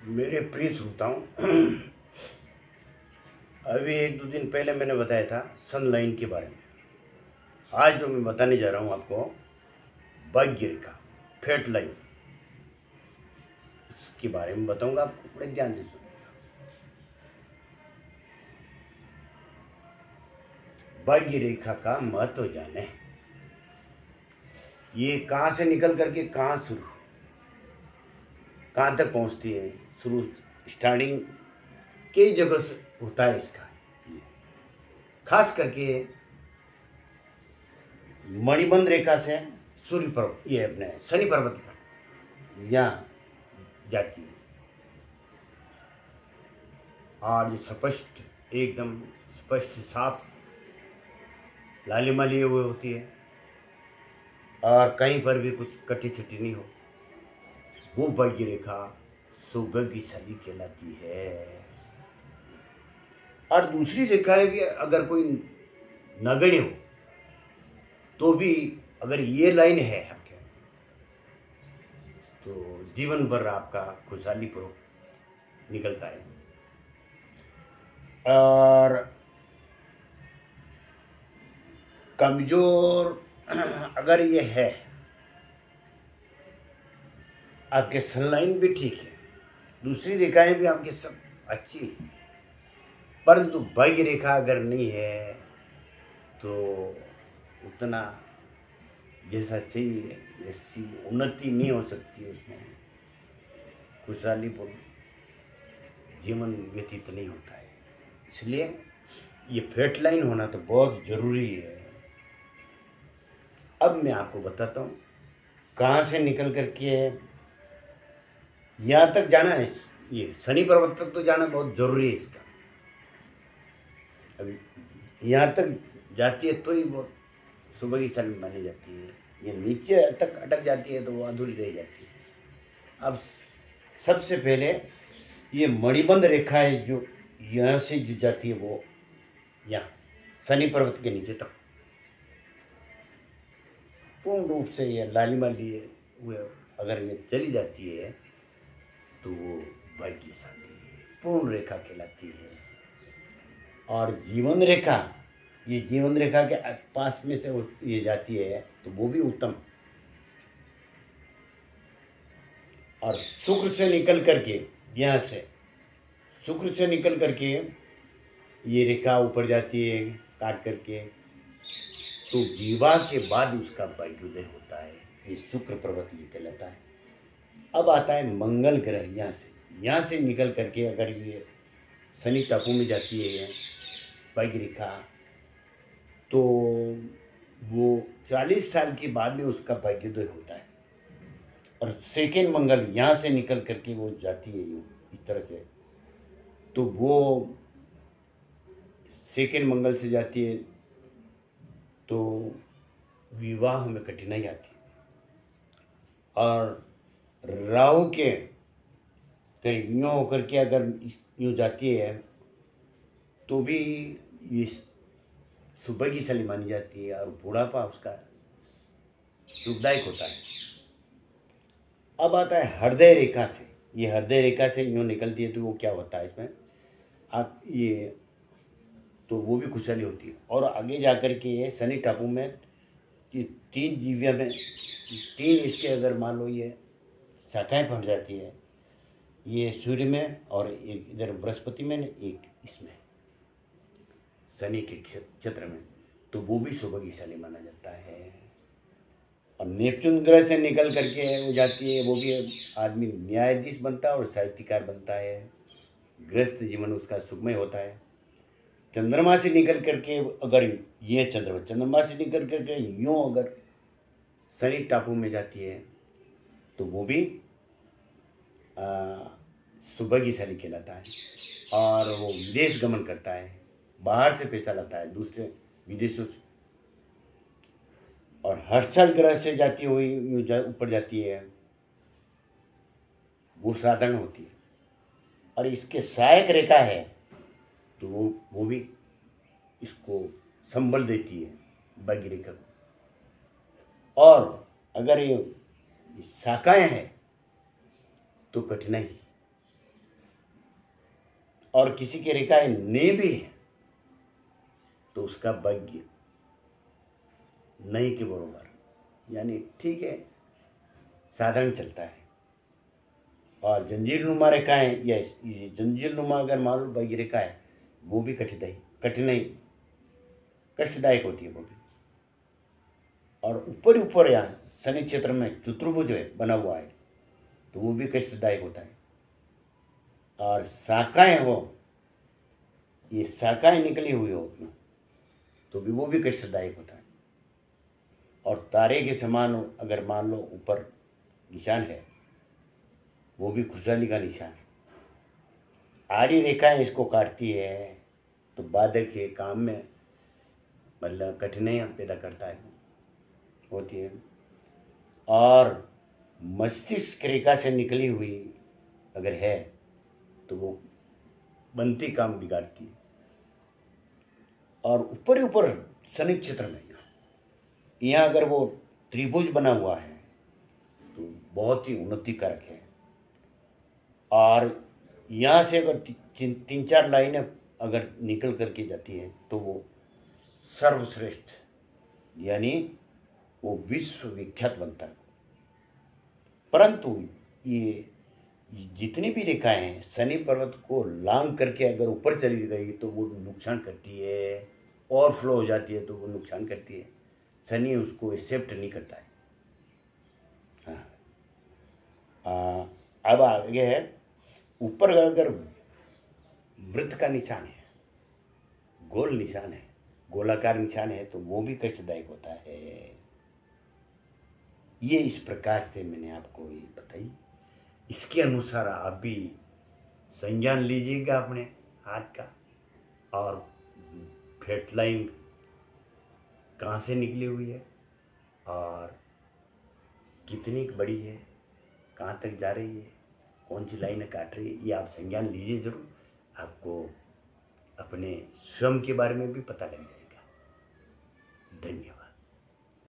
मेरे प्रिय श्रोताओं, अभी एक दो दिन पहले मैंने बताया था सनलाइन के बारे में। आज जो मैं बताने जा रहा हूँ आपको, भाग्य रेखा, फेट लाइन, इसके बारे में बताऊंगा आपको। बड़े ध्यान से सुनिए। भाग्य रेखा का महत्व जाने। ये कहाँ से निकल करके कहाँ तक पहुँचती है। शुरू स्टार्टिंग कई जगह से होता है इसका, खास करके मणिबंध रेखा से सूर्य पर्वत, ये अपने शनि पर्वत पर यहाँ जाती है। और स्पष्ट, एकदम स्पष्ट, साफ लालिमा लिए हुए होती है, और कहीं पर भी कुछ कटी छटी नहीं हो, वो भाग्य रेखा सौभाग्यशाली कहलाती है। और दूसरी रेखाएं भी अगर कोई नगण्य हो तो भी, अगर ये लाइन है आपके, तो जीवन भर आपका खुशहाली पूर्वक निकलता है। और कमजोर अगर ये है, आपके सनलाइन भी ठीक है, दूसरी रेखाएं भी आपकी सब अच्छी है, परंतु भाग्य रेखा अगर नहीं है तो उतना जैसा चाहिए वैसी उन्नति नहीं हो सकती, उसमें खुशहालीपूर्ण जीवन व्यतीत नहीं होता है। इसलिए ये फेट लाइन होना तो बहुत जरूरी है। अब मैं आपको बताता हूँ कहाँ से निकल करके यहाँ तक जाना है। ये शनि पर्वत तक तो जाना बहुत जरूरी है इसका। अभी यहाँ तक जाती है तो ही बहुत सौभाग्यशाली मानी जाती है। ये नीचे तक अटक जाती है तो वो अधूरी रह जाती है। अब सबसे पहले ये मणिबंध रेखा है, जो यहाँ से जो जाती है वो यहाँ शनि पर्वत के नीचे तक पूर्ण रूप से ये लालिमा लिए हुए अगर ये चली जाती है तो वो भाग्यशाली पूर्ण रेखा कहलाती है। और जीवन रेखा, ये जीवन रेखा के आसपास में से ये जाती है तो वो भी उत्तम। और शुक्र से निकल करके, यहाँ से शुक्र से निकल करके ये रेखा ऊपर जाती है काट करके, तो विवाह के बाद उसका भाग्योदय होता है। ये शुक्र पर्वत ये कहलाता है। अब आता है मंगल ग्रह। यहाँ से निकल करके अगर ये शनि टापू में जाती है भाग्य रेखा, तो वो 40 साल के बाद में उसका भाग्योदय होता है। और सेकेंड मंगल यहाँ से निकल करके वो जाती है इस तरह से, तो वो सेकेंड मंगल से जाती है तो विवाह में कठिनाई आती है। और राहु के करीब यूँ होकर के अगर यूँ जाती है तो भी ये सौभाग्यशाली मानी जाती है और बुढ़ापा उसका सुखदायक होता है। अब आता है हृदय रेखा से। ये हृदय रेखा से यूँ निकलती है तो वो क्या होता है इसमें, आप ये तो वो भी खुशहाली होती है। और आगे जाकर के ये शनि टापू में ये 3 जीविया में 3 इसके अगर मान लो ये शाखाएं फट जाती है, ये सूर्य में और एक इधर बृहस्पति में, एक इसमें शनि के क्षेत्र में, तो वो भी सौभाग्यशाली माना जाता है। और नेपच्यून ग्रह से निकल करके वो जाती है, वो भी आदमी न्यायाधीश बनता है और साहित्यकार बनता है। गृहस्थ जीवन उसका सुखमय होता है। चंद्रमा से निकल करके अगर ये चंद्रमा से निकल करके यूँ अगर शनि टापू में जाती है तो वो भी सौभाग्यशाली कहलाता है। और वो विदेश गमन करता है, बाहर से पैसा लाता है दूसरे विदेशों से। और हर्षल ग्रह से जाती हुई ऊपर जाती है, वो साधारण होती है। और इसके सहायक रेखा है तो वो भी इसको संबल देती है भाग्य रेखा को। और अगर ये शाखाएं हैं तो कठिनाई, और किसी की रेखाएं ने भी है तो उसका भाग्य नहीं के बरोबर, यानी ठीक है, साधारण चलता है। और जंजीर नुमा रेखाएं या ये जंजीर नुमा अगर मान लो भाग्य रेखा है, वो भी कठिनाई कष्टदायक होती है वो भी। और ऊपर ऊपर यहाँ शनि क्षेत्र में चतुर्भुज है बना हुआ है तो वो भी कष्टदायक होता है। और शाखाएं हो, ये शाखाएं निकली हुई हो तो भी वो भी कष्टदायक होता है। और तारे के समान अगर मान लो ऊपर निशान है, वो भी खुशहाली का निशान है। आड़ी रेखाएं इसको काटती है तो बाधक के काम में मतलब कठिनाइयाँ पैदा करता है, होती है। और मस्तिष्क रेखा से निकली हुई अगर है तो वो बनती काम बिगाड़ती है। और ऊपर ऊपर शनि क्षेत्र में यहाँ अगर वो त्रिभुज बना हुआ है तो बहुत ही उन्नतिकारक है। और यहाँ से अगर तीन चार लाइनें अगर निकल करके जाती है तो वो सर्वश्रेष्ठ, यानी वो विश्व विख्यात बनता है। परंतु ये जितनी भी रेखाएं हैं शनि पर्वत को लांग करके अगर ऊपर चली गई तो वो नुकसान करती है, और फ्लो हो जाती है तो वो नुकसान करती है। शनि उसको एक्सेप्ट नहीं करता है। हाँ, अब आगे है, ऊपर अगर वृत्त का निशान है, गोल निशान है, गोलाकार निशान है तो वो भी कष्टदायक होता है। ये इस प्रकार से मैंने आपको ये बताई। इसके अनुसार आप भी संज्ञान लीजिएगा अपने हाथ का, और फेट लाइन कहाँ से निकली हुई है और कितनी बड़ी है, कहाँ तक जा रही है, कौन सी लाइन काट रही है, ये आप संज्ञान लीजिए जरूर। आपको अपने स्वयं के बारे में भी पता लग जाएगा। धन्यवाद।